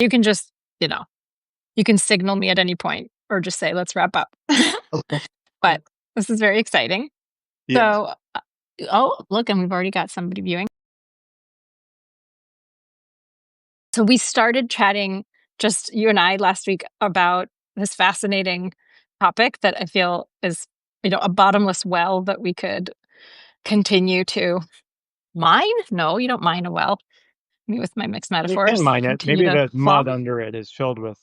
You can just, you can signal me at any point or just say, let's wrap up. Okay. But this is very exciting. Yes. So, look, and we've already got somebody viewing. So we started chatting, just you and I, last week about this fascinating topic that I feel is, a bottomless well that we could continue to mine. No, you don't mine a well. Me with my mixed You metaphors. can mine it. Continue Maybe to the mud under it is filled with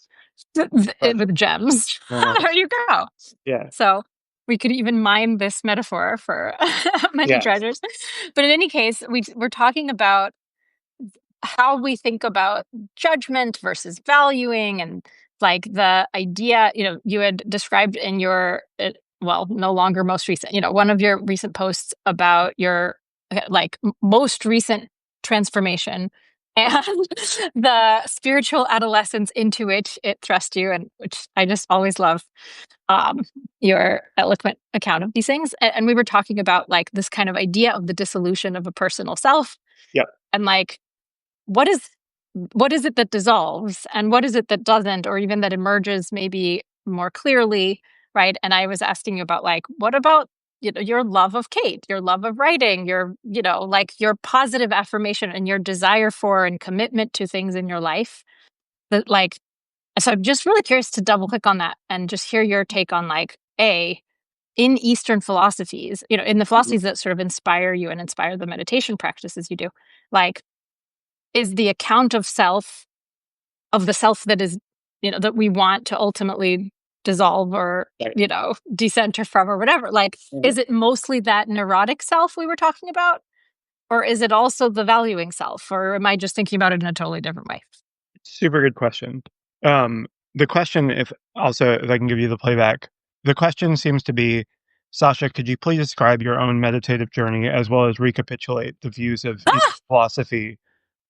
with gems. uh, There you go. yeah. So we could even mine this metaphor for many Yes. treasures. But in any case, we're talking about how we think about judgment versus valuing, and like the idea, you had described in your, no longer most recent, one of your recent posts about your most recent transformation and the spiritual adolescence into which it thrust you, and which I just always love, um, your eloquent account of these things. And we were talking about like this kind of idea of the dissolution of a personal self, Yep. and like what is it that dissolves and what is it that doesn't, or even that emerges maybe more clearly, right? And I was asking you about like, what about, your love of Kate, your love of writing, your, like your positive affirmation and your desire for and commitment to things in your life that like, so I'm just really curious to double click on that and just hear your take on like, in Eastern philosophies, in the philosophies that sort of inspire you and inspire the meditation practices you do, like, is the account of the self that is, that we want to ultimately dissolve or, Right. decenter from or whatever. Like, is it mostly that neurotic self we were talking about? Or is it also the valuing self? Or am I just thinking about it in a totally different way? Super good question. The question, if I can give you the playback, the question seems to be, Sasha, could you please describe your own meditative journey as well as recapitulate the views of Eastern philosophy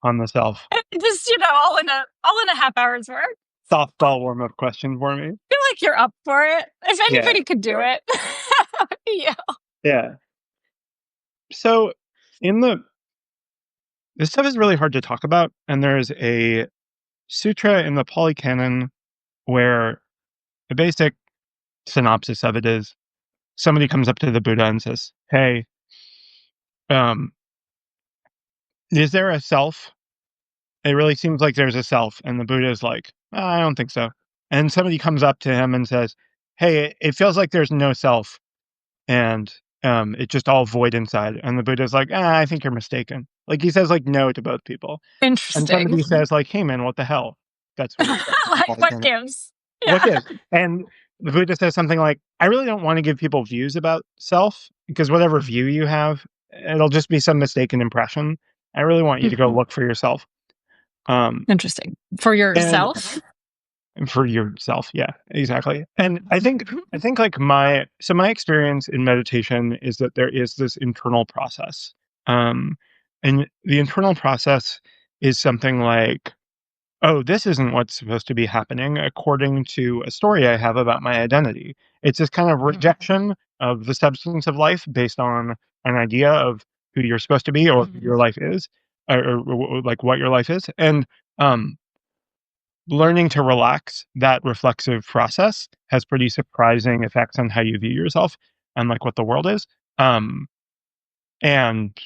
on the self? Just, all in a half hour's work. Softball warm-up question for me. I feel like you're up for it. If Yeah. anybody could do it. Yeah. Yeah. So this stuff is really hard to talk about, and there's a sutra in the Pali Canon where the basic synopsis of it is somebody comes up to the Buddha and says, "Hey, um, is there a self? It really seems like there's a self." And the Buddha is like, "I don't think so." And somebody comes up to him and says, "Hey, it feels like there's no self, and it's just all void inside." And the Buddha's like, "I think you're mistaken." Like he says, like no to both people. And Interesting. somebody says, like, "Hey, man, what the hell?" That's what it says. Like, what gives? What Yeah. gives? And the Buddha says something like, "I really don't want to give people views about self because whatever view you have, it'll just be some mistaken impression. I really want you to go look for yourself." Interesting. For And yourself? for yourself, yeah, exactly. And I think like my experience in meditation is that there is this internal process, um, and the internal process is something like, oh, this isn't what's supposed to be happening according to a story I have about my identity. It's this kind of rejection of the substance of life based on an idea of who you're supposed to be or who your life is, or like what your life is, and um, learning to relax that reflexive process has pretty surprising effects on how you view yourself and like what the world is. Um, and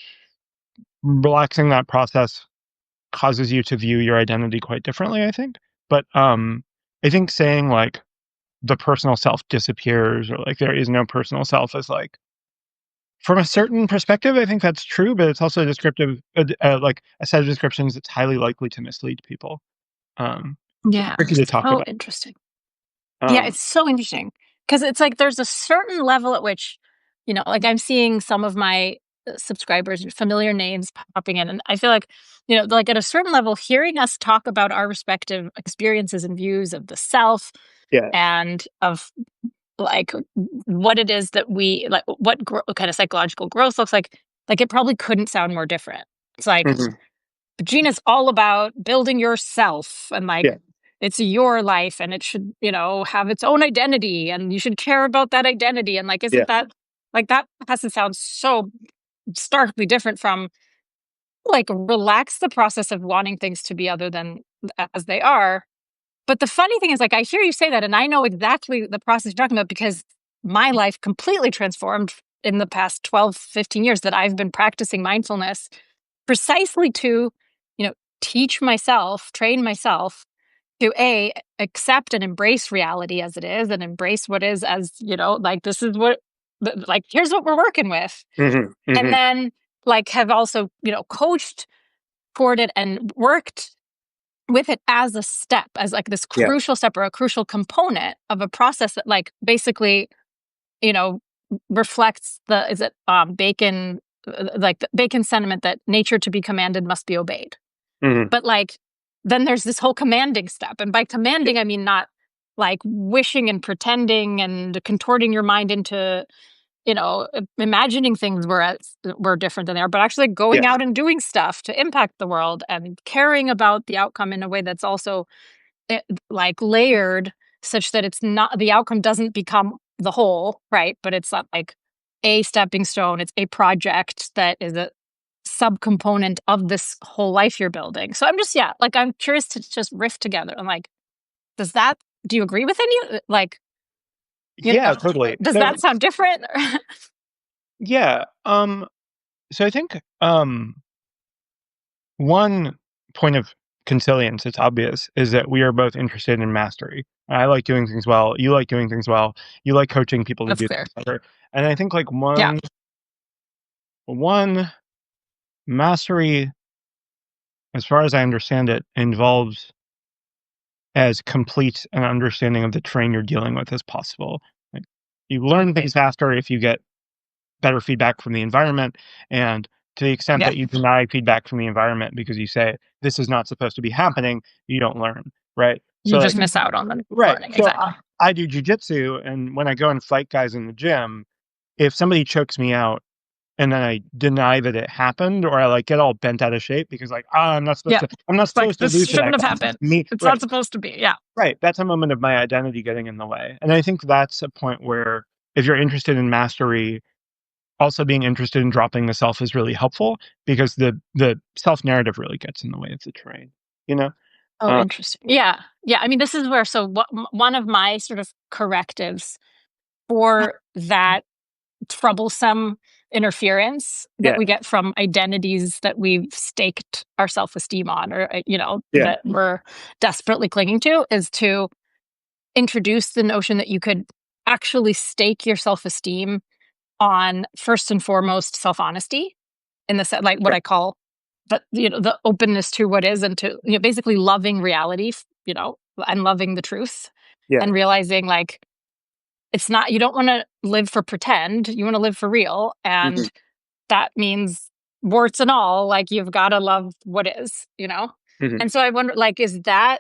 relaxing that process causes you to view your identity quite differently, I think. But I think saying like the personal self disappears or like there is no personal self is like, from a certain perspective, I think that's true, but it's also descriptive, like a set of descriptions that's highly likely to mislead people. So it's Yeah. tricky to talk So about. interesting. Yeah, it's so interesting because it's like there's a certain level at which, like I'm seeing some of my subscribers, familiar names popping in, and I feel like, like at a certain level, hearing us talk about our respective experiences and views of the self Yeah. and of like what it is that we like, what kind of psychological growth looks like it probably couldn't sound more different. It's like Mhm. Gena's all about building yourself and like Yeah. it's your life and it should, have its own identity and you should care about that identity. And like, Yeah. isn't that like that has to sound so starkly different from like relax the process of wanting things to be other than as they are. But the funny thing is, like, I hear you say that, and I know exactly the process you're talking about because my life completely transformed in the past 12, 15 years that I've been practicing mindfulness precisely to, you know, teach myself, train myself to accept and embrace reality as it is and embrace what is as, like, this is what, like, here's what we're working with. Hmm. And Hmm. then, like, have also, coached toward it and worked with it as a step, as like this Yeah. crucial step or a crucial component of a process that, like, basically, you know, reflects is it Bacon, like the Bacon sentiment that nature to be commanded must be obeyed. Hmm. But, like, then there's this whole commanding step. And by commanding, I mean not like wishing and pretending and contorting your mind into, imagining things were different than they are, but actually Yeah. going out and doing stuff to impact the world and caring about the outcome in a way that's also like layered, such that it's not the outcome doesn't become the whole, right? But it's not like a stepping stone, it's a project that is a subcomponent of this whole life you're building. So I'm just, yeah, like, I'm curious to just riff together. I'm like, does that, do you agree with any, like, Yeah, totally. does No, that sound different? yeah. So I think one point of consilience, it's obvious, is that we are both interested in mastery. I like doing things well. You like doing things well. You like coaching people to That's do clear. things better. And I think like Yeah. one mastery, as far as I understand it, involves as complete an understanding of the terrain you're dealing with as possible. Like, you learn things faster if you get better feedback from the environment, and to the extent Yeah. that you deny feedback from the environment because you say this is not supposed to be happening, you don't learn, right? You So I just think miss out on the right. learning. So I, Exactly. I do jujitsu, and when I go and fight guys in the gym, if somebody chokes me out and then I deny that it happened, or I like get all bent out of shape because like, Yeah. I'm not It's like, supposed to this lose to shouldn't that have guy. happened. Me, It's not right, supposed to be. Yeah. right. That's a moment of my identity getting in the way, and I think that's a point where if you're interested in mastery, also being interested in dropping the self is really helpful because the self narrative really gets in the way of the terrain. You know? Oh, Uh, interesting. Yeah. Yeah. I mean, this is where, so one of my sort of correctives for that troublesome interference that yeah, we get from identities that we've staked our self-esteem on, or, yeah, that we're desperately clinging to, is to introduce the notion that you could actually stake your self-esteem on, first and foremost, self-honesty, in the set, like what right, I call the openness to what is, and to, basically loving reality, and loving the truth, yeah, and realizing, like, it's not, you don't want to live for pretend, you want to live for real. hmm, And that means, warts and all, like, you've got to love what is. hmm. And so I wonder, like, does that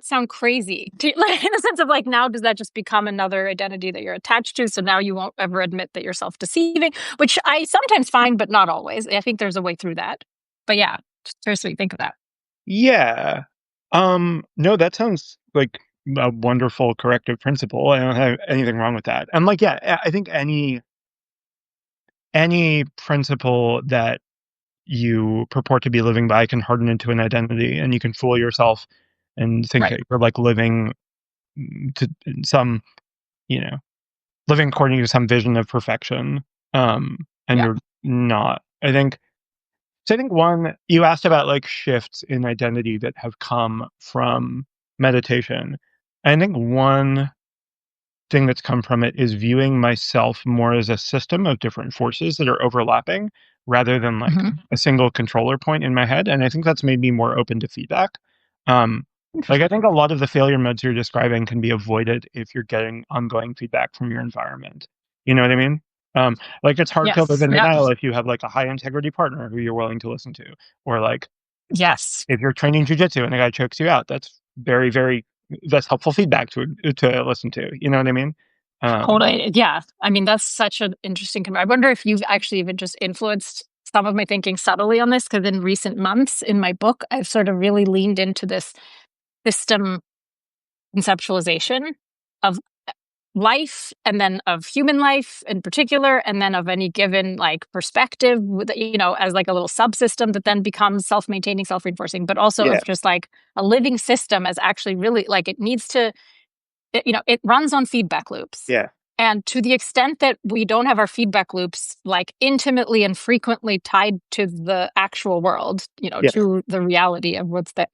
sound crazy like, in the sense of, like, now does that just become another identity that you're attached to, so now you won't ever admit that you're self-deceiving, which I sometimes find, but not always. I think there's a way through that. But yeah, seriously, think of that. Yeah. No, that sounds like a wonderful corrective principle. I don't have anything wrong with that. And like, yeah, I think any principle that you purport to be living by can harden into an identity, and you can fool yourself and think Right. that you're like living to some, you know, living according to some vision of perfection. And Yeah. you're not. I think one, you asked about like shifts in identity that have come from meditation. I think one thing that's come from it is viewing myself more as a system of different forces that are overlapping rather than like Hmm. a single controller point in my head. And I think that's made me more open to feedback. Um, like I Interesting. think a lot of the failure modes you're describing can be avoided if you're getting ongoing feedback from your environment. You know what I mean? Like it's hard to live Yes. in Yeah. denial if you have like a high integrity partner who you're willing to listen to, or like Yes. if you're training jujitsu and the guy chokes you out. That's very, very that's helpful feedback to listen to. You know what I mean? Um, Totally. Yeah. I mean, that's such an interesting. I wonder if you've actually even just influenced some of my thinking subtly on this, because in recent months in my book, I've sort of really leaned into this system conceptualization of life, and then of human life in particular, and then of any given like perspective, as like a little subsystem that then becomes self-maintaining, self-reinforcing, but also Yeah. of just like a living system as actually really like it needs to, it runs on feedback loops. Yeah. And to the extent that we don't have our feedback loops like intimately and frequently tied to the actual world, Yeah. to the reality of what's that,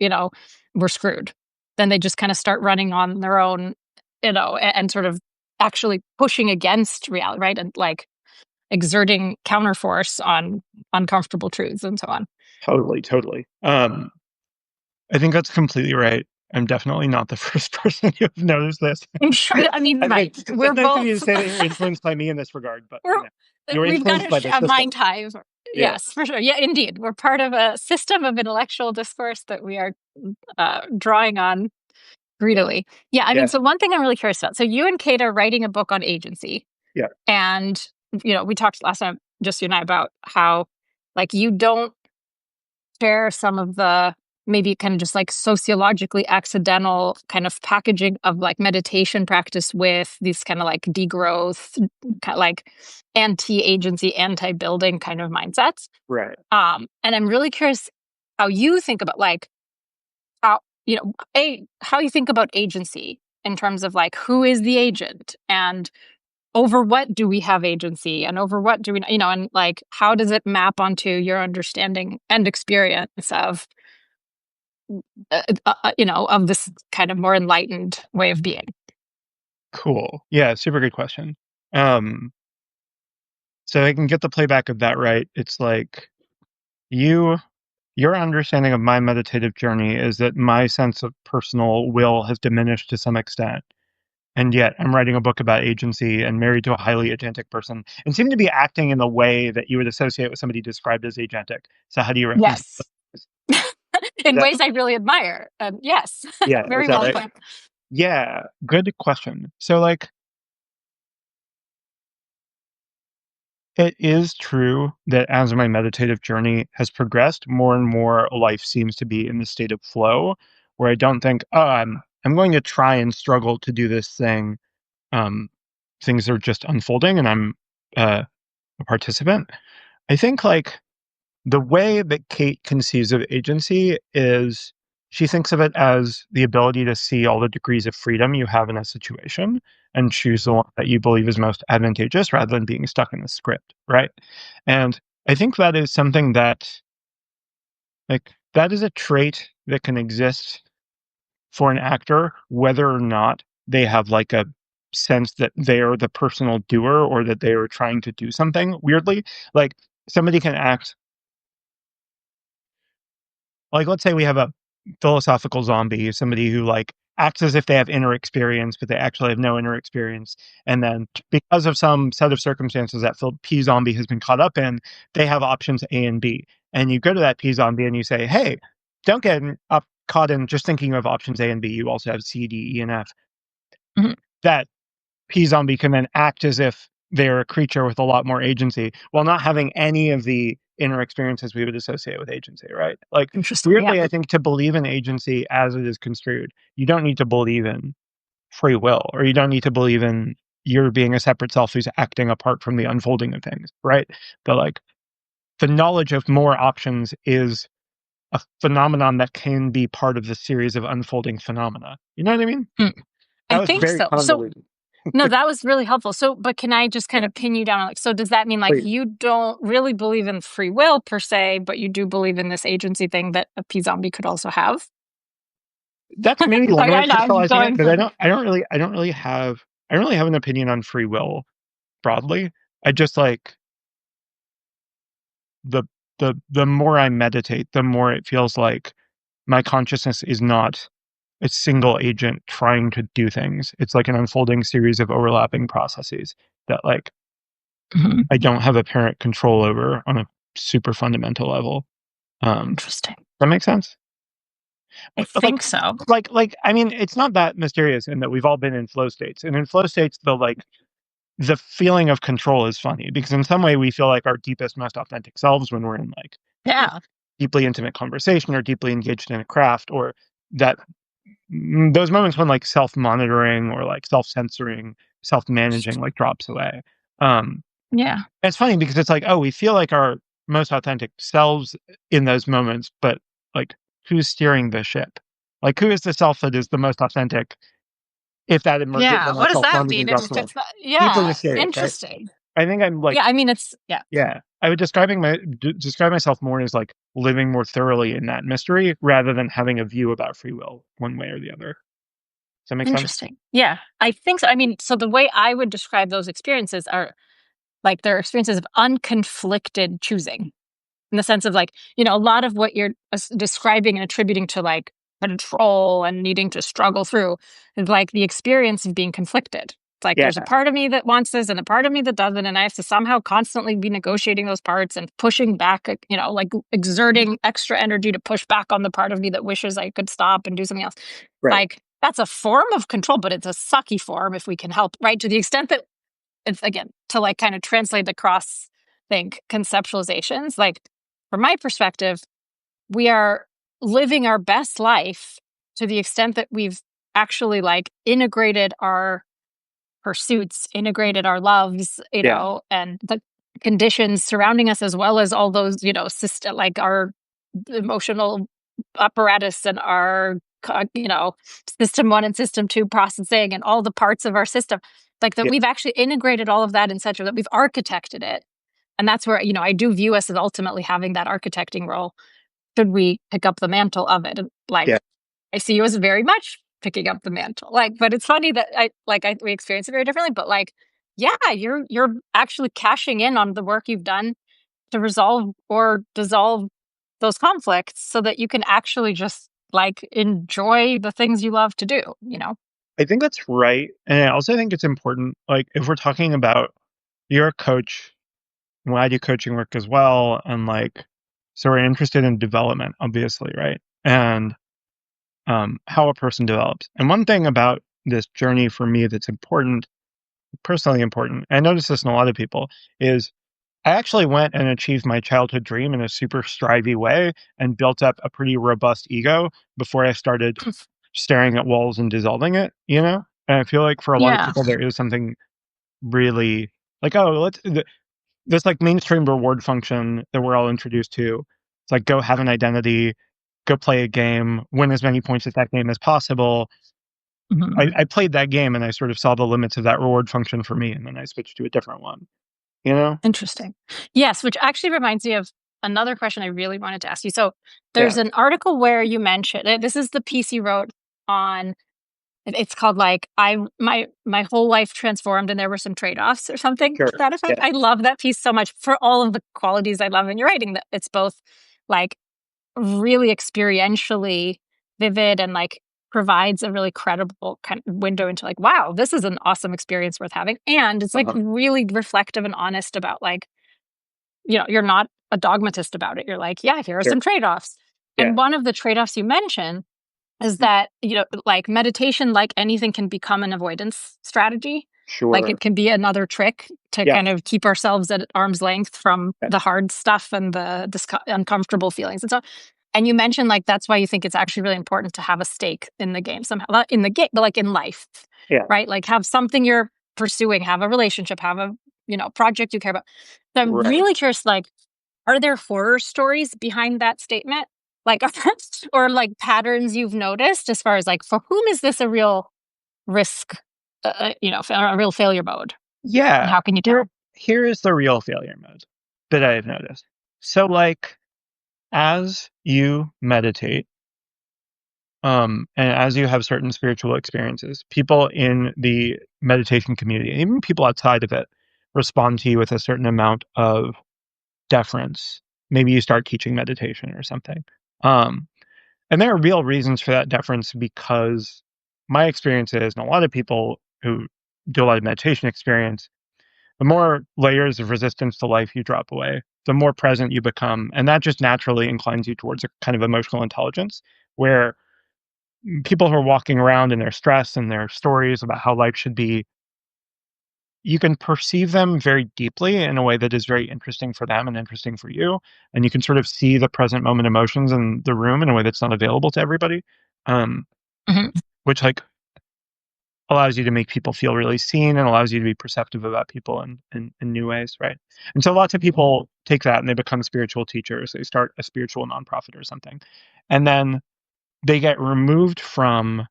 we're screwed. Then they just kind of start running on their own, and sort of actually pushing against reality, right? And like exerting counterforce on uncomfortable truths and so on. Totally. Totally. I think that's completely right. I'm definitely not the first person to have noticed this. I'm sure. I mean, I think right. it's We're nice of you to both say that you're influenced by me in this regard, but we're you were we've got influenced by the a system. mind hive. Yeah. Yes, for sure. Yeah, indeed. We're part of a system of intellectual discourse that we are drawing on greedily. Yeah, I mean, Yeah. so one thing I'm really curious about. So you and Kate are writing a book on agency, Yeah. and we talked last time, just you and I, about how like you don't share some of the maybe kind of just like sociologically accidental kind of packaging of like meditation practice with these kind of like degrowth, kind of like anti-agency, anti-building kind of mindsets. Right. And I'm really curious how you think about like how how you think about agency in terms of like who is the agent and over what do we have agency and over what do we, and like how does it map onto your understanding and experience of of this kind of more enlightened way of being. Cool. Yeah. Super good question. Um, so I can get the playback of that right. It's like you, your understanding of my meditative journey is that my sense of personal will has diminished to some extent. And yet I'm writing a book about agency and married to a highly agentic person and seem to be acting in the way that you would associate with somebody described as agentic. So how do you reconcile Yes. those? In That, ways I really admire. Yes, yeah, is very that well right? put. Yeah, good question. So like it is true that as my meditative journey has progressed, more and more life seems to be in the state of flow where I don't think, oh, I'm going to try and struggle to do this thing. Um, things are just unfolding and I'm a participant. I think like the way that Kate conceives of agency is she thinks of it as the ability to see all the degrees of freedom you have in a situation and choose the one that you believe is most advantageous rather than being stuck in the script, right? And I think that is something that, like, that is a trait that can exist for an actor, whether or not they have like a sense that they are the personal doer or that they are trying to do something weirdly. Like, somebody can act like, let's say we have a philosophical zombie, somebody who like acts as if they have inner experience, but they actually have no inner experience. And then because of some set of circumstances that P zombie has been caught up in, they have options A and B. And you go to that P zombie and you say, hey, don't get up caught in just thinking of options A and B. You also have C, D, E, and F. Mhm. That P zombie can then act as if they're a creature with a lot more agency while not having any of the inner experiences we would associate with agency, right? Like, Interesting. Yeah. weirdly, I think to believe in agency as it is construed, you don't need to believe in free will, or you don't need to believe in you're being a separate self who's acting apart from the unfolding of things, right? But like, the knowledge of more options is a phenomenon that can be part of the series of unfolding phenomena. You know what I mean? Mm, That I was think very so. So convoluted. no, that was really helpful. So, but can I just kind Yeah, of pin you down? Like, so does that mean like please. you don't really believe in free will per se, but you do believe in this agency thing that a P zombie could also have? That's maybe one way I of know I'm crystallizing it, going but for. I don't really have an opinion on free will broadly. I just like the the more I meditate, the more it feels like my consciousness is not a single agent trying to do things. It's like an unfolding series of overlapping processes that like Mhm. I don't have apparent control over on a super fundamental level. Interesting. That makes sense? I But like think so. I mean, it's not that mysterious in that we've all been in flow states. And in flow states, the feeling of control is funny because in some way we feel like our deepest, most authentic selves when we're in like Yeah. deeply intimate conversation or deeply engaged in a craft or that those moments when like self-monitoring or like self-censoring self-managing like drops away. Um, Yeah. it's funny because it's like, oh, we feel like our most authentic selves in those moments, but like who's steering the ship? Like who is the self that is the most authentic if that emerges Yeah. when that What does self that normally mean drops if away? it's not? Deeply Yeah. mysterious, right? Interesting. I think I'm like, Yeah. I mean, it's yeah. yeah, I would describe myself more as like living more thoroughly in that mystery rather than having a view about free will one way or the other. Does that make sense? Interesting. Yeah. I think so. I mean, so the way I would describe those experiences are like they're experiences of unconflicted choosing. In the sense of like, a lot of what you're describing and attributing to like control and needing to struggle through is like the experience of being conflicted. It's like Yeah, there's a part of me that wants this and a part of me that doesn't, and I have to somehow constantly be negotiating those parts and pushing back, like exerting extra energy to push back on the part of me that wishes I could stop and do something else. right. Like that's a form of control, but it's a sucky form if we can help, right? To the extent that it's again to like kind of translate across think conceptualizations like from my perspective we are living our best life to the extent that we've actually like integrated our pursuits, integrated our loves, Yeah, and the conditions surrounding us as well as all those, system like our emotional apparatus and our system 1 and system 2 processing and all the parts of our system like that yeah, we've actually integrated all of that in such a that we've architected it. And that's where, I do view us as ultimately having that architecting role should we pick up the mantle of it. And yeah. like I see you as very much picking up the mantle. Like, but it's funny that we experience it very differently. But like, yeah, you're actually cashing in on the work you've done to resolve or dissolve those conflicts so that you can actually just like enjoy the things you love to do. I think that's right, and I also think it's important, like, if we're talking about you're a coach, and I do coaching work as well, and, like, so we're interested in development, obviously, right? And, how a person develops. And one thing about this journey for me that's important, personally important, I notice this in a lot of people, is I actually went and achieved my childhood dream in a super strivey way and built up a pretty robust ego before I started staring at walls and dissolving it, you know? And I feel like for a lot of Yeah. people, there is something really like, oh, this like mainstream reward function that we're all introduced to. It's like, go have an identity, go play a game, win as many points at that game as possible. Mhm. I played that game and I sort of saw the limits of that reward function for me. And then I switched to a different one, you know? Interesting. Yes, which actually reminds me of another question I really wanted to ask you. So Yeah, there's an article where you mentioned this is the piece you wrote on it's called like my whole life transformed and there were some trade-offs or something to sure. that effect. Yeah, I love that piece so much for all of the qualities I love in your writing that it's both like really experientially vivid and like provides a really credible kind of window into like wow this is an awesome experience worth having and it's like uh-huh. really reflective and honest about like you're not a dogmatist about it. You're like, yeah, here are Sure. some trade-offs. Yeah, And one of the trade-offs you mention is mm, that, like meditation, like anything can become an avoidance strategy. Like sure. it can be another trick to Yeah, kind of keep ourselves at arm's length from yeah, the hard stuff and the uncomfortable feelings and so. And you mentioned like that's why you think it's actually really important to have a stake in the game somehow, not in the game, but like in life, yeah. right? Like have something you're pursuing, have a relationship, have a project you care about. So I'm Right. really curious, like are there horror stories behind that statement? Like, or like patterns you've noticed as far as like, for whom is this a real risk, a real failure mode? And Yeah. how can you Here tell? here is the real failure mode that I've noticed. So, like, as you meditate, and as you have certain spiritual experiences, people in the meditation community, even people outside of it, respond to you with a certain amount of deference. Maybe you start teaching meditation or something. Um, and there are real reasons for that deference because my experience is, and a lot of people who do a lot of meditation experience, the more layers of resistance to life you drop away, the more present you become. And that just naturally inclines you towards a kind of emotional intelligence where people who are walking around in their stress and their stories about how life should be, you can perceive them very deeply in a way that is very interesting for them and interesting for you. And you can sort of see the present moment emotions in the room in a way that's not available to everybody. Um, Mhm. which like allows you to make people feel really seen and allows you to be perceptive about people in new ways, right? And so lots of people take that and they become spiritual teachers. They start a spiritual nonprofit or something. And then they get removed from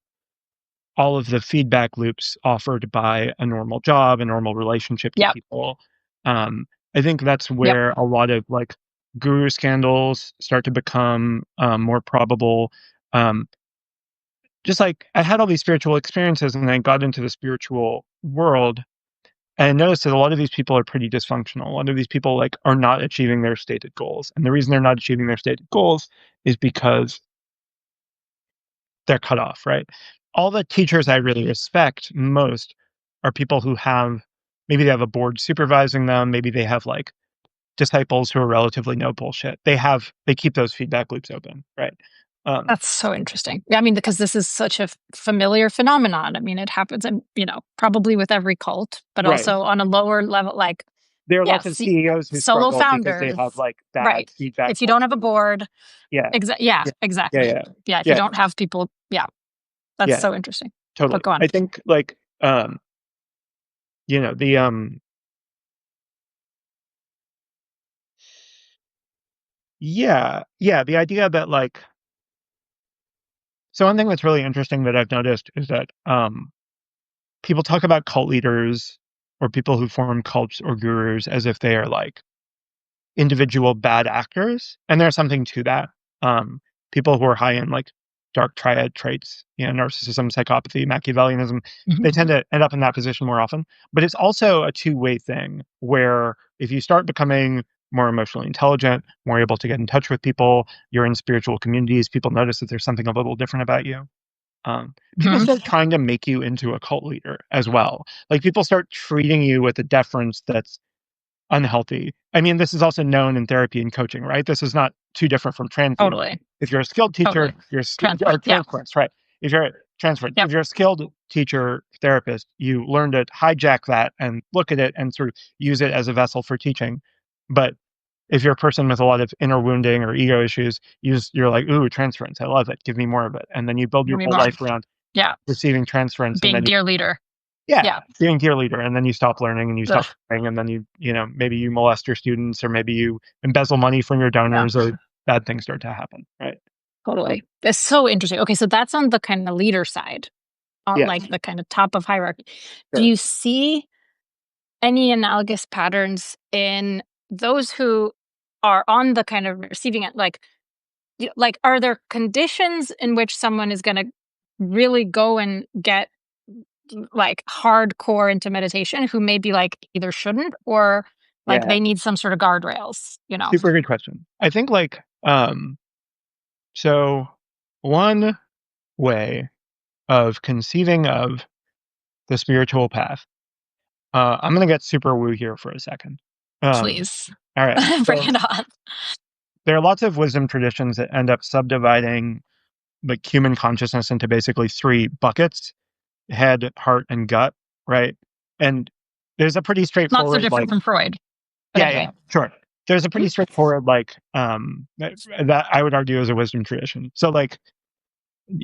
all of the feedback loops offered by a normal job, a normal relationship to Yep. people. I think that's Yep. where a lot of like guru scandals start to become more probable. Um, just like I had all these spiritual experiences and I got into the spiritual world and I noticed that a lot of these people are pretty dysfunctional. A lot of these people like are not achieving their stated goals. And the reason they're not achieving their stated goals is because they're cut off, right? All the teachers I really respect most are people who have maybe they have a board supervising them, maybe they have like disciples who are relatively no bullshit. They keep those feedback loops open, right? Um, That's so interesting. Yeah, I mean, because this is such a familiar phenomenon. I mean, it happens, and probably with every cult, but right. also on a lower level, like, There are yeah, lots of see, CEOs who solo struggle because they founders, have like bad right? feedback If you don't have a culture. board, Yeah. yeah, Yeah. Yeah. exactly. Yeah. Yeah, if you Yeah. don't have people, yeah, that's Yeah. so interesting. Totally. But go on. I think like you know, the yeah, yeah, the idea that like so one thing that's really interesting that I've noticed is that people talk about cult leaders or people who form cults or gurus as if they are like individual bad actors, and there's something to that. Um, People who are high in like dark triad traits, narcissism, psychopathy, Machiavellianism, they Mhm. tend to end up in that position more often. But it's also a two-way thing where if you start becoming more emotionally intelligent, more able to get in touch with people, you're in spiritual communities, people notice that there's something a little different about you. People Mhm. start trying to make you into a cult leader as well. Like people start treating you with a deference that's unhealthy. I mean, this is also known in therapy and coaching, right? This is not too different from transient. Totally, If you're a skilled teacher, totally. or Transference. Yeah. transference, right? If you're transference, Yep. if you're a skilled teacher therapist, you learn to hijack that and look at it and sort of use it as a vessel for teaching. But if you're a person with a lot of inner wounding or ego issues, you're like, ooh, transference, I love it. Give me more of it. And then you build Give your me whole more. life around Yeah. receiving transference, and Being then dear leader. yeah, Yeah. being dear leader, and then you stop learning and you Ugh, stop caring, and then maybe you molest your students, or maybe you embezzle money from your yeah. donors, or bad things start to happen, right? Totally. It's so interesting. Okay, so that's on the kind of leader side, on Yes, like the kind of top of hierarchy. Do sure. you see any analogous patterns in those who are on the kind of receiving end? Like, like, are there conditions in which someone is going to really go and get like hardcore into meditation who maybe like either shouldn't or like Yeah, they need some sort of guardrails, you know? super good question. I think like so one way of conceiving of the spiritual path. I'm gonna get super woo here for a second. Um, Please all right, bring so it on. there are lots of wisdom traditions that end up subdividing like human consciousness into basically three buckets: head, heart, and gut, right? And there's a pretty Not so straightforward, different like, from Freud, but yeah, anyway. yeah, sure. There's a Mhm. pretty straightforward, like, that I would argue is a wisdom tradition. So, like,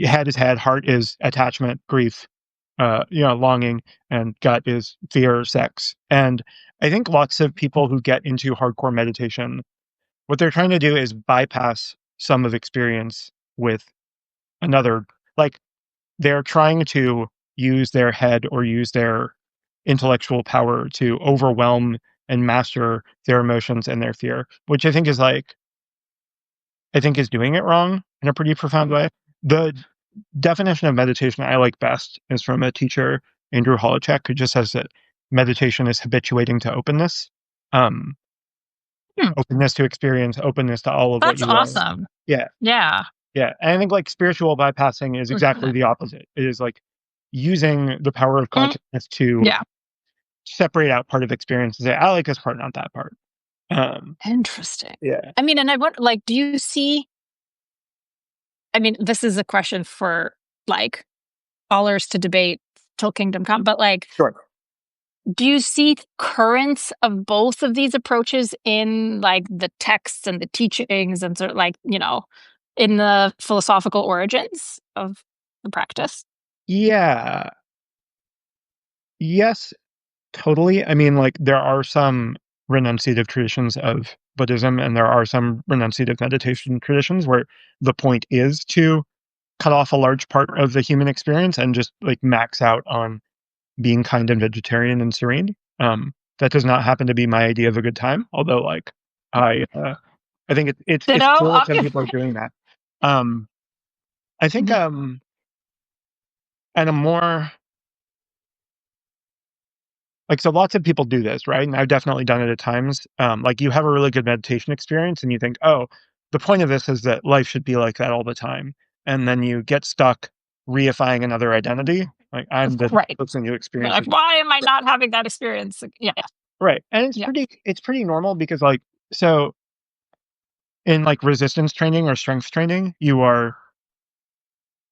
head is head, heart is attachment, grief, longing, and gut is fear, sex. And I think lots of people who get into hardcore meditation, what they're trying to do is bypass some of experience with another, like, they're trying to use their head or use their intellectual power to overwhelm and master their emotions and their fear, which I think is doing it wrong in a pretty profound way. The definition of meditation I like best is from a teacher, Andrew Holacek, who just says that meditation is habituating to openness, um, Hmm, openness to experience, openness to all of what that's you are. awesome. Yeah, Yeah. yeah. And I think like spiritual bypassing is exactly the opposite. It is like using the power of Mm, consciousness to yeah. separate out part of experience and say, I like this part, not that part. Um, Interesting. yeah, I mean, and I want like, do you see? I mean, this is a question for like scholars to debate till kingdom come, but like, sure. do you see currents of both of these approaches in like the texts and the teachings and sort of like, in the philosophical origins of the practice? Yeah. yes, totally. I mean, like, there are some renunciative traditions of Buddhism, and there are some renunciative meditation traditions where the point is to cut off a large part of the human experience and just, like, max out on being kind and vegetarian and serene. That does not happen to be my idea of a good time, although, like, I, uh, I think You it's know? cool that some people are doing that. Um, I think, Mhm. and a more like, so lots of people do this, right? And I've definitely done it at times. Like, you have a really good meditation experience and you think, "Oh, the point of this is that life should be like that all the time." And then you get stuck reifying another identity. Like, I'm the Right. person who You're like, experiences. why am I not having that experience? Like, yeah, Right. And yeah, it's pretty normal because, like, so in, like, resistance training or strength training, you are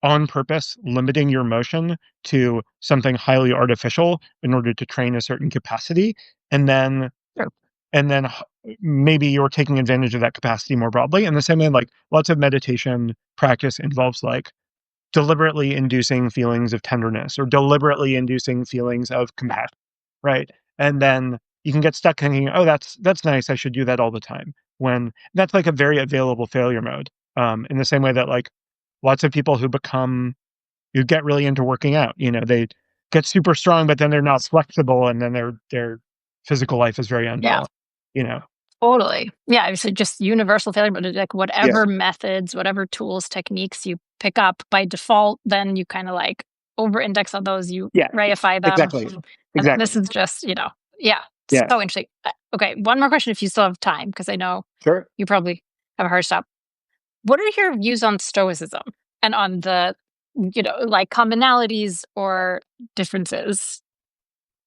on purpose limiting your motion to something highly artificial in order to train a certain capacity. And then sure. and then maybe you're taking advantage of that capacity more broadly. In the same way, like, lots of meditation practice involves, like, deliberately inducing feelings of tenderness or deliberately inducing feelings of compassion, right? And then you can get stuck thinking, "Oh, that's nice. I should do that all the time." When that's like a very available failure mode. In the same way that, like, lots of people who get really into working out, they get super strong, but then they're not flexible, and then their physical life is very Yeah, unbalanced. You know? totally. Yeah, so just universal failure, but like Yeah. whatever methods, whatever tools, techniques you pick up by default, then you kind of like over index on those, you Yeah. reify them. Exactly. And this Exactly. is just, yeah, Yeah. so interesting. Okay, one more question if you still have time, because I know Sure. you probably have a hard stop. What are your views on Stoicism and on the, like commonalities or differences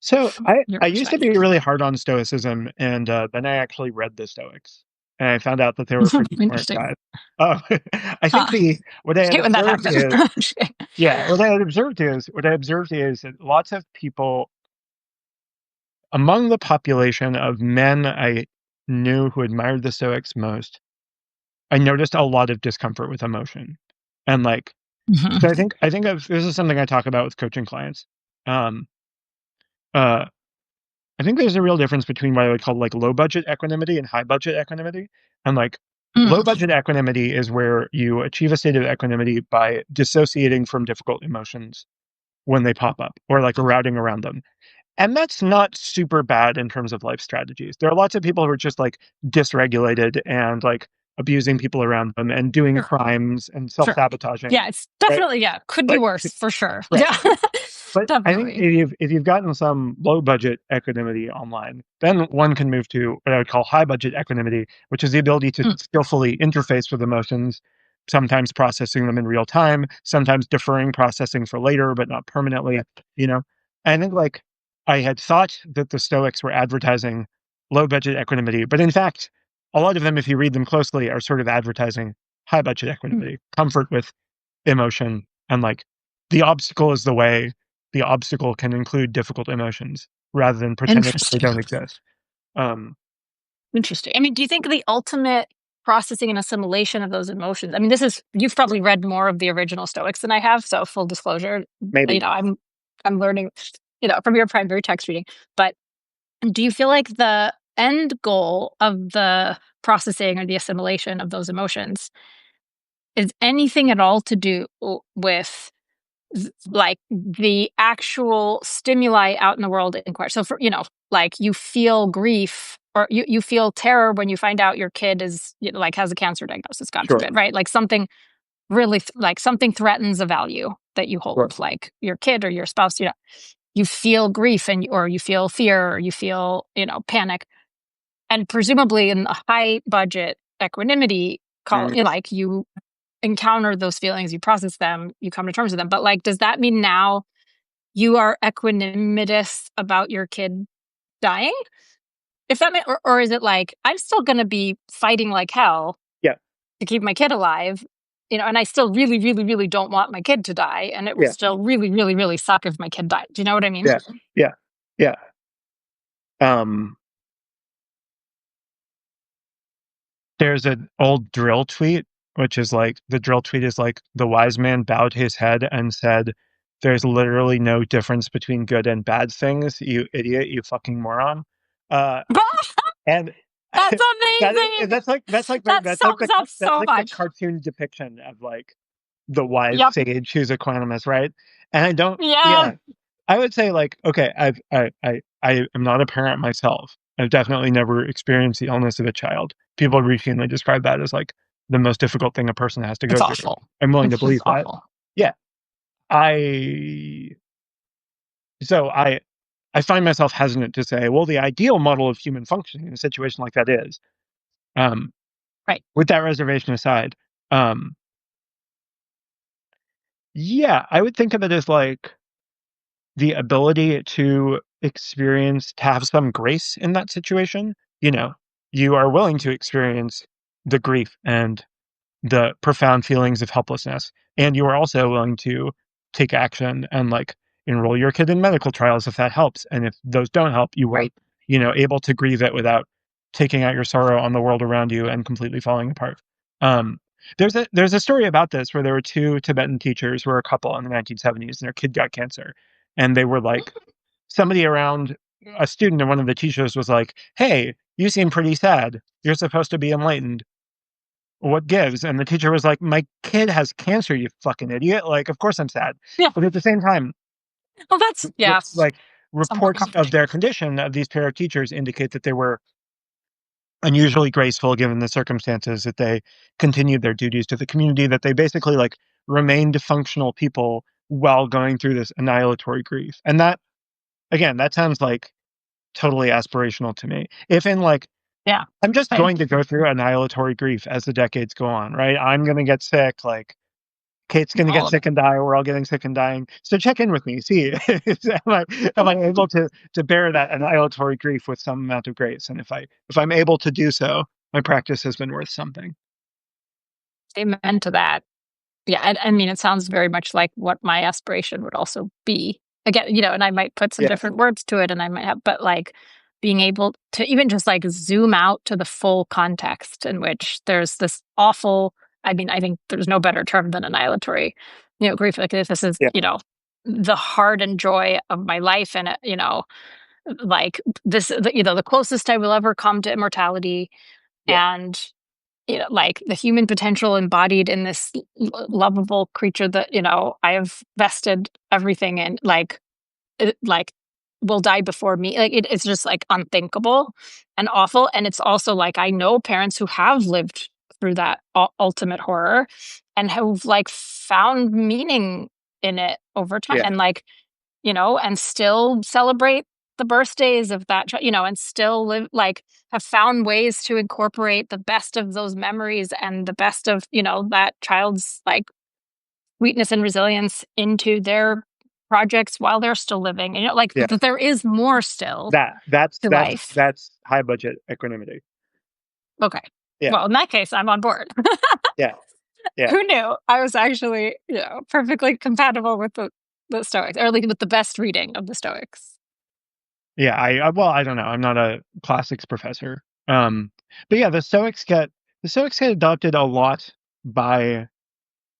So from I your I used to perspective? be really hard on Stoicism, and then I actually read the Stoics, and I found out that they were pretty smart Interesting. guys. Oh, I think Uh, the what I had hate when that observed happens. is yeah, what I observed is that lots of people among the population of men I knew who admired the Stoics most, I noticed a lot of discomfort with emotion, and like Mhm. so I think of this is something I talk about with coaching clients. Um, uh, I think there's a real difference between what I would call, like, low budget equanimity and high budget equanimity. And, like, low Mm, budget equanimity is where you achieve a state of equanimity by dissociating from difficult emotions when they pop up or, like, routing around them. And that's not super bad in terms of life strategies. There are lots of people who are just, like, dysregulated and, like, abusing people around them and doing sure, crimes and sure. self-sabotaging, Yeah, it's right? definitely, yeah, could be But worse for sure. right. Yeah, But I think definitely. if you've gotten some low budget equanimity online, then one can move to what I would call high budget equanimity, which is the ability to Mm, skillfully interface with emotions, sometimes processing them in real time, sometimes deferring processing for later, but not permanently, you know? I think, like, I had thought that the Stoics were advertising low budget equanimity, but in fact, a lot of them, if you read them closely, are sort of advertising high budget mm, equanimity, comfort with emotion, and, like, the obstacle is the way. The obstacle can include difficult emotions rather than pretending that they interesting. don't exist. Um, Interesting. I mean, do you think the ultimate processing and assimilation of those emotions? I mean, this is you've probably read more of the original Stoics than I have, so full disclosure, maybe. I'm learning, from your primary text reading. But do you feel like the end goal of the processing or the assimilation of those emotions is anything at all to do with like the actual stimuli out in the world in question? So for, like you feel grief or you feel terror when you find out your kid is, like has a cancer diagnosis, God Sure, forbid, right? Like something really like something threatens a value that you sure. hold, like your kid or your spouse, you feel grief and or you feel fear or you feel, panic. And presumably in a high budget equanimity call, Mm, like you encounter those feelings, you process them, you come to terms with them. But like, does that mean now you are equanimitous about your kid dying? If that or is it like I'm still going to be fighting like hell yeah, to keep my kid alive, and I still really, really, really don't want my kid to die, and it will yeah, still really, really, really suck if my kid died. Do you know what I mean? yeah, yeah, yeah. Um, there's an old drill tweet, which is like the drill tweet is like the wise man bowed his head and said, there's literally no difference between good and bad things, you idiot, you fucking moron. Uh, and That's amazing. That sums up that's so like the much. cartoon depiction of like the wise Yep. sage who's a quantumist, right? And I don't, Yeah. yeah, I would say like, okay, I am not a parent myself. I've definitely never experienced the illness of a child. People routinely describe that as like the most difficult thing a person has to It's go through. awful. I'm willing to It's just believe that. awful. Yeah, I so I find myself hesitant to say, well, the ideal model of human functioning in a situation like that is, um, Right. with that reservation aside, um, yeah, I would think of it as like the ability to experience to have some grace in that situation. You know, you are willing to experience the grief and the profound feelings of helplessness, and you are also willing to take action and like enroll your kid in medical trials if that helps, and if those don't help, you are, Right. you know, able to grieve it without taking out your sorrow on the world around you and completely falling apart. um there's a story about this where there were two Tibetan teachers who were a couple in the 1970s, and their kid got cancer, and they were like, somebody around, a student of one of the teachers was like, hey, you seem pretty sad, you're supposed to be enlightened, what gives? And the teacher was like, my kid has cancer, you fucking idiot. Like, of course I'm sad. Yeah. But at the same time, Well, that's yeah. like Somewhat reports of comforting. their condition of these pair of teachers indicate that they were unusually graceful given the circumstances, that they continued their duties to the community, that they basically like remained functional people while going through this annihilatory grief. And that, again, that sounds like totally aspirational to me. If in like, Yeah. I'm just Same. going to go through annihilatory grief as the decades go on, right? I'm going to get sick. Like, Kate's going to get All of it. sick and die. We're all getting sick and dying. So check in with me. See, am I able to bear that annihilatory grief with some amount of grace? And if I'm able to do so, my practice has been worth something. Amen to that. Yeah, I mean, it sounds very much like what my aspiration would also be. Again, and I might put some Yeah, different words to it and I might have, but like being able to even just like zoom out to the full context in which there's this awful, I mean, I think there's no better term than annihilatory, grief. Like if this is, yeah, the heart and joy of my life and, like this, the closest I will ever come to immortality yeah, and like the human potential embodied in this lovable creature that I have vested everything in, like like will die before me. Like it's just like unthinkable and awful. And it's also like I know parents who have lived through that ultimate horror and have like found meaning in it over time, yeah, and like and still celebrate the birthdays of that child, and still live, like, have found ways to incorporate the best of those memories and the best of, that child's, like, sweetness and resilience into their projects while they're still living. And, like, yeah. that there is more still to life. That's high budget equanimity. Okay. Yeah, Well, in that case, I'm on board. yeah, yeah, Who knew? I was actually, perfectly compatible with the Stoics, or at least with the best reading of the Stoics. yeah. Well, I don't know. I'm not a classics professor. But yeah, the Stoics get adopted a lot by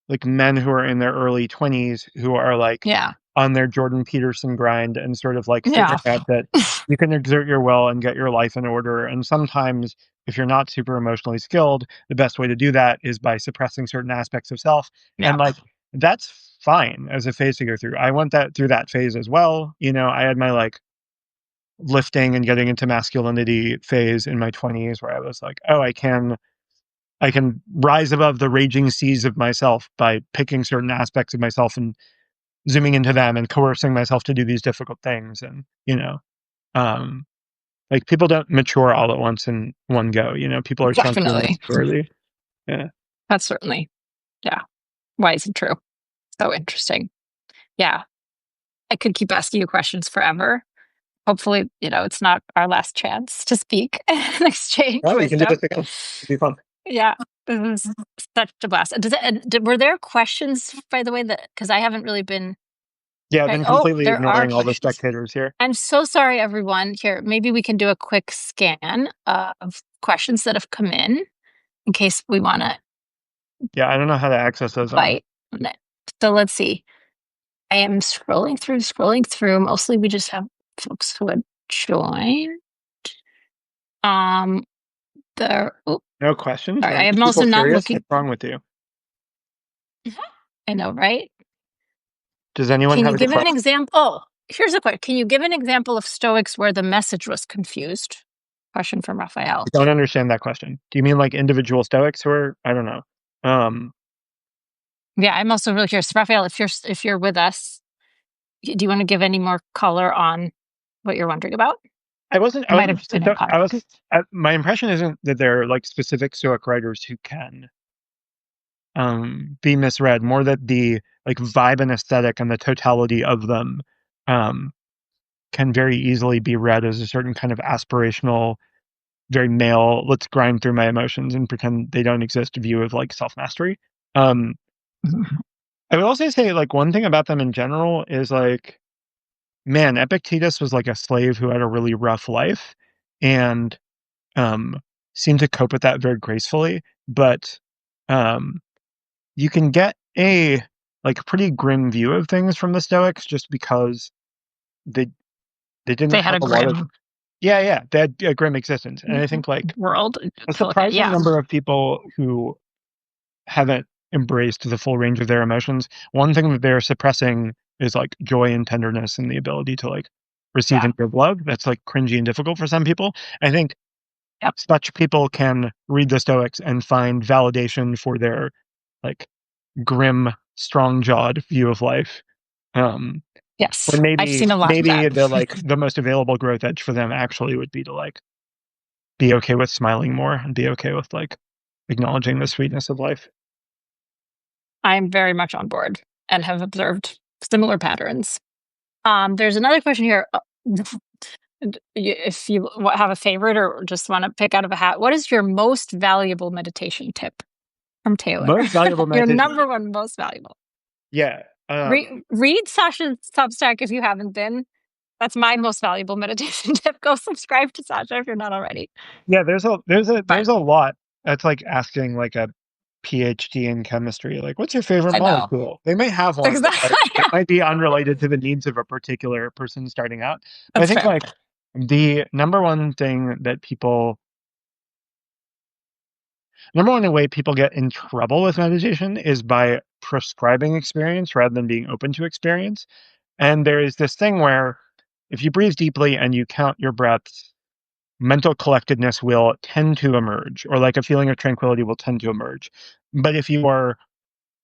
like men who are in their early 20s who are like Yeah. on their Jordan Peterson grind and sort of like Yeah. figuring out that you can exert your will and get your life in order. And sometimes, if you're not super emotionally skilled, the best way to do that is by suppressing certain aspects of self. And Yeah. like, that's fine as a phase to go through. I went that through that phase as well. I had my like lifting and getting into masculinity phase in my 20s where I was like, oh, I can rise above the raging seas of myself by picking certain aspects of myself and zooming into them and coercing myself to do these difficult things. And, um, like people don't mature all at once in one go. People are chunky and Definitely. slowly. Yeah. That's certainly, yeah, wise and true. So interesting. Yeah. I could keep asking you questions forever. Hopefully, it's not our last chance to speak and exchange Oh, we can do this wisdom. again. It'd be fun. Yeah. This is such a blast. Were there questions, by the way, that because I haven't really been. Yeah, I've Right. been Oh, completely there are ignoring all the questions. spectators here. I'm so sorry, everyone. Here, maybe we can do a quick scan of questions that have come in case we want to Yeah, I don't know how to access those on. bite on it. So let's see. I am scrolling through. Mostly we just have folks who had joined. Um, oh, No questions? sorry, Are I am people also not curious? looking. What's wrong with you? I know, right? Does anyone Can have you any give an questions? example? Oh, here's a question. Can you give an example of Stoics where the message was confused? Question from Raphael. I don't understand that question. Do you mean like individual Stoics or I don't know? Um, Yeah, I'm also really curious, Raphael. If you're with us, do you want to give any more color on what you're wondering about? I wasn't. It might have been in I wasn't. context. My impression isn't that there are like specific Stoic writers who can be misread. More that the like vibe and aesthetic and the totality of them um, can very easily be read as a certain kind of aspirational, very male. Let's grind through my emotions and pretend they don't exist. View of like self mastery. Um, Mhm. I would also say like one thing about them in general is like, man, Epictetus was like a slave who had a really rough life, and um, seem to cope with that very gracefully. But um, you can get a like pretty grim view of things from the Stoics just because they they didn't They had have a a lot of grim yeah, they had a grim existence, and I think like world a to look at. surprising Yeah. number of people who haven't embraced the full range of their emotions. One thing that they're suppressing is like joy and tenderness and the ability to like receive Yeah. and give love. That's like cringy and difficult for some people. I think Yep. such people can read the Stoics and find validation for their like grim, strong-jawed view of life. Um, Yes. when I've seen a lot of maybe that. the like the most available growth edge for them actually would be to like be okay with smiling more and be okay with like acknowledging the sweetness of life. I'm very much on board and have observed similar patterns. There's another question here. If you have a favorite or just want to pick out of a hat, what is your most valuable meditation tip from Taylor? Most valuable Your meditation. number one most valuable. Yeah. Read Sasha's Substack if you haven't been. That's my most valuable meditation tip. Go subscribe to Sasha if you're not already. Yeah, But there's a lot. That's like asking like a PhD in chemistry, like, what's your favorite I know. molecule? They might have one, but like Exactly. it might be unrelated to the needs of a particular person starting out. But I That's think fair. like the number one way people get in trouble with meditation is by prescribing experience rather than being open to experience. And there is this thing where if you breathe deeply and you count your breaths, mental collectedness will tend to emerge, or like a feeling of tranquility will tend to emerge. But if you are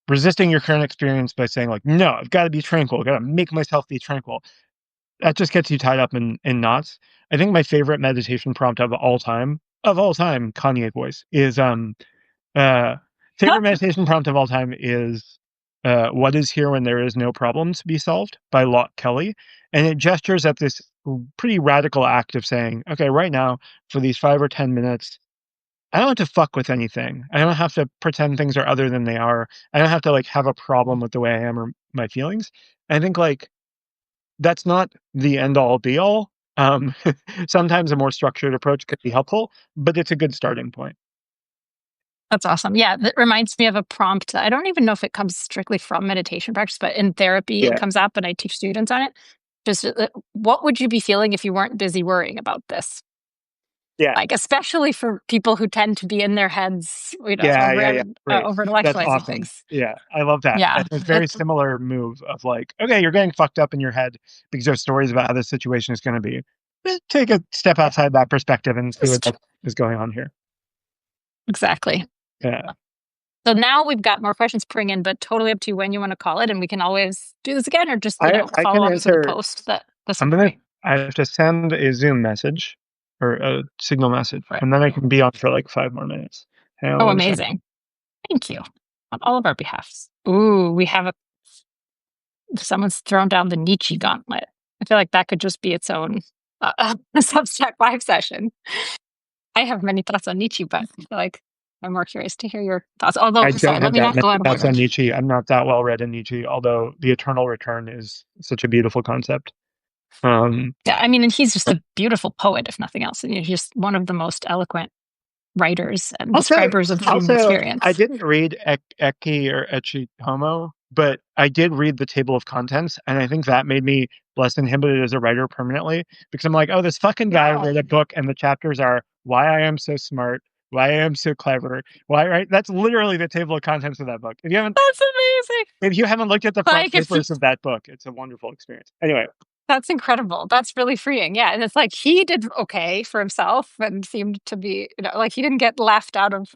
resisting your current experience by saying, like, no, I've got to be tranquil, I've got to make myself be tranquil, that just gets you tied up in knots. I think my favorite meditation prompt of all time, Kanye voice, is uh favorite meditation prompt of all time is What is Here When There Is No Problem to Be Solved by Locke Kelly. And it gestures at this pretty radical act of saying, okay, right now, for these 5 or 10 minutes, I don't have to fuck with anything. I don't have to pretend things are other than they are. I don't have to like have a problem with the way I am or my feelings. I think like that's not the end all be all. Um, sometimes a more structured approach could be helpful, but it's a good starting point. That's awesome. Yeah, that reminds me of a prompt. I don't even know if it comes strictly from meditation practice, but in therapy it Yeah. comes up and I teach students on it. Just what would you be feeling if you weren't busy worrying about this? Yeah. Like especially for people who tend to be in their heads, Yeah. Great. over That's intellectualizing awesome. things. Yeah. I love that. Yeah, And it's very similar move of like, okay, you're getting fucked up in your head because there's stories about how this situation is going to be. Take a step outside that perspective and see what just is going on here. exactly. Yeah. So now we've got more questions pouring in, but totally up to you when you want to call it, and we can always do this again or just I can follow up with a answer. post that this I'm would be gonna. great. I have to send a Zoom message or a signal message, Right. and then I can be on for like 5 more minutes. Hang on Oh, 1 second. amazing! Thank you on all of our behalfs. Ooh, we have a someone's thrown down the Nietzsche gauntlet. I feel like that could just be its own Substack live session. I have many thoughts on Nietzsche, but I feel like I'm more curious to hear your thoughts. Although, I sorry, don't let have me that not many go out of thoughts order. on Nietzsche. I'm not that well read in Nietzsche, although the eternal return is such a beautiful concept. Um, Yeah, I mean, and he's just a beautiful poet, if nothing else. And he's just one of the most eloquent writers and also, describers of the human I experience. didn't read Ecce or Ecce Homo, but I did read the table of contents, and I think that made me less inhibited as a writer permanently because I'm like, oh, this fucking guy wrote a book, and the chapters are why I am so smart, why I am so clever, why, right? That's literally the table of contents of that book. That's amazing. If you haven't looked at the front Like, if papers of that book, it's a wonderful experience. Anyway, that's incredible. That's really freeing. Yeah, and it's like he did okay for himself and seemed to be, like he didn't get left out of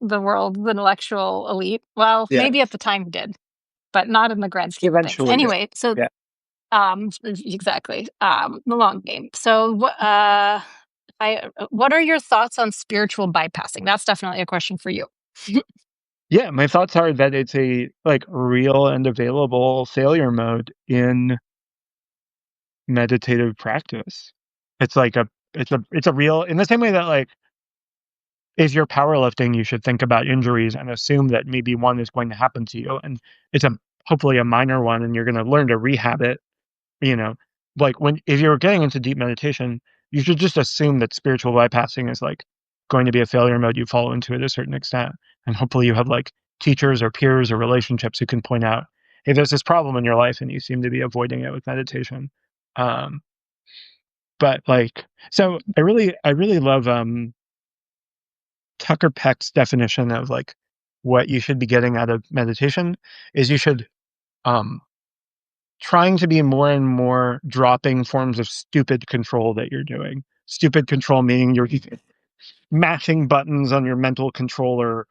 the world's intellectual elite. Well, yeah, maybe at the time he did, but not in the grand scheme of things. eventually, yeah, Anyway, so yeah. exactly, the long game. So, what are your thoughts on spiritual bypassing? That's definitely a question for you. Yeah, my thoughts are that it's a like real and available failure mode in meditative practice. It's like it's a real in the same way that like if you're powerlifting, you should think about injuries and assume that maybe one is going to happen to you, and it's a hopefully a minor one, and you're going to learn to rehab it. You know, like when if you're getting into deep meditation, you should just assume that spiritual bypassing is like going to be a failure mode you fall into at a certain extent, and hopefully you have like teachers or peers or relationships who can point out, hey, there's this problem in your life, and you seem to be avoiding it with meditation. Um, but like, so I really love Tucker Peck's definition of like what you should be getting out of meditation is you should um trying to be more and more dropping forms of stupid control that you're doing. Stupid control meaning you're mashing buttons on your mental controller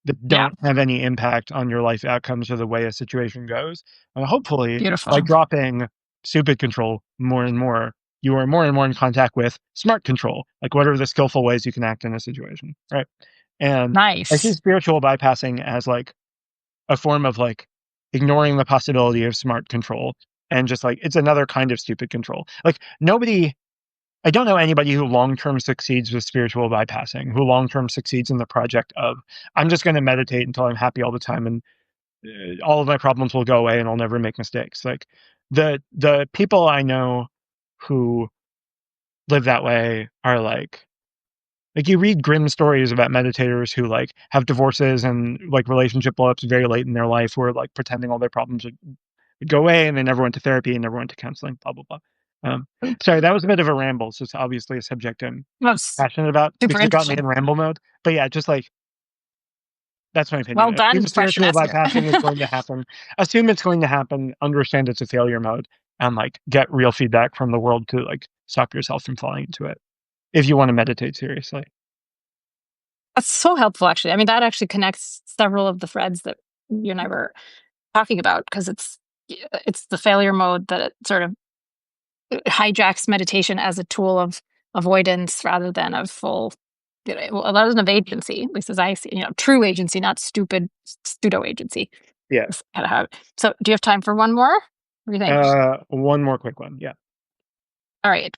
that Yeah, don't have any impact on your life outcomes or the way a situation goes. And hopefully, by beautiful. dropping stupid control more and more, you are more and more in contact with smart control. Like, what are the skillful ways you can act in a situation, right? And I see Nice. spiritual bypassing as like a form of like ignoring the possibility of smart control and just like it's another kind of stupid control. Like nobody I don't know anybody who long term succeeds with spiritual bypassing, who long term succeeds in the project of I'm just going to meditate until I'm happy all the time and all of my problems will go away and I'll never make mistakes. Like the people I know who live that way are like you read grim stories about meditators who like have divorces and like relationship blowups very late in their life who are like pretending all their problems would go away and they never went to therapy and never went to counseling, blah blah blah. Sorry, that was a bit of a ramble. So it's obviously a subject I'm That's passionate about super because it got me interesting. in ramble mode. But yeah, just like that's my Well opinion. Assume done, question spiritual asker. bypassing is going to happen. Assume it's going to happen. Understand it's a failure mode, and like get real feedback from the world to like stop yourself from falling into it if you want to meditate seriously. That's so helpful, actually. I mean, that actually connects several of the threads that you and I were talking about because it's the failure mode that it sort of hijacks meditation as a tool of avoidance rather than a full, well, that isn't of agency, at least as I see, true agency, not stupid pseudo agency. Yeah. That's kind of how. So, do you have time for one more? What do you think? One more quick one. Yeah. All right.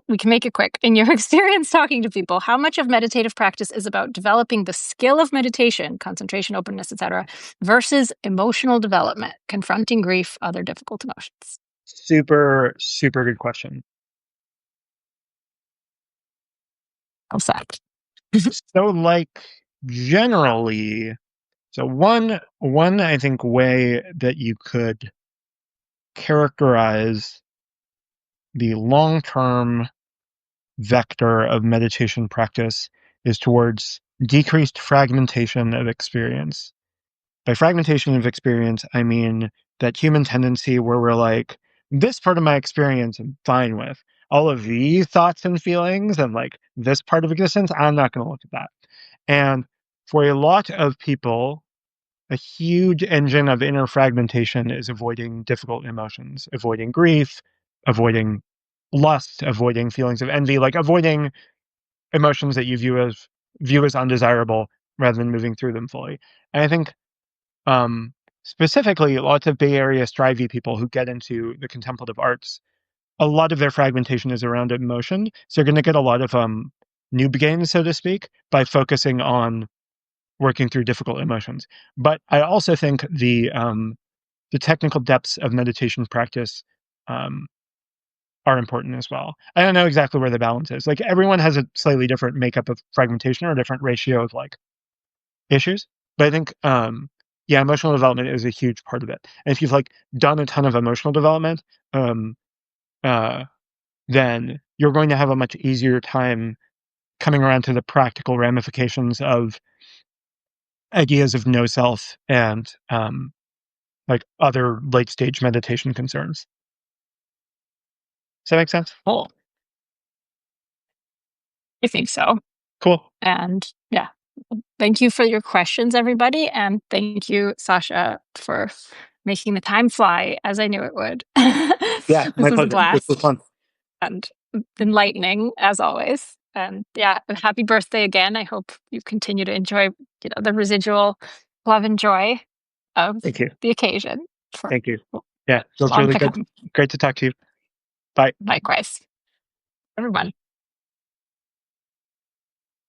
We can make it quick. In your experience talking to people, how much of meditative practice is about developing the skill of meditation, concentration, openness, etc., versus emotional development, confronting grief, other difficult emotions? Super, super good question. Well said. So like generally, so one I think way that you could characterize the long-term vector of meditation practice is towards decreased fragmentation of experience. By fragmentation of experience, I mean that human tendency where we're like, this part of my experience I'm fine with. All of these thoughts and feelings and like this part of existence, I'm not going to look at that. And for a lot of people, a huge engine of inner fragmentation is avoiding difficult emotions, avoiding grief, avoiding lust, avoiding feelings of envy, like avoiding emotions that you view as undesirable rather than moving through them fully. And I think um, specifically lots of Bay Area strivey people who get into the contemplative arts, a lot of their fragmentation is around emotion. So you're going to get a lot of new gains, so to speak, by focusing on working through difficult emotions. But I also think the technical depths of meditation practice um, are important as well. I don't know exactly where the balance is. Like everyone has a slightly different makeup of fragmentation or a different ratio of like issues. But I think yeah, emotional development is a huge part of it. And if you've like done a ton of emotional development, um, uh, then you're going to have a much easier time coming around to the practical ramifications of ideas of no self and like other late stage meditation concerns. Does that make sense? Cool. I think so. Cool. And yeah, thank you for your questions, everybody. And thank you, Sasha, for making the time fly as I knew it would. Yeah, This my was a pleasure. This was blast fun. and enlightening as always. And yeah, and happy birthday again. I hope you continue to enjoy, the residual love and joy of Thank you. the occasion for Thank you. Yeah, feels long really to good. come. Great to talk to you. Bye. Likewise, everyone.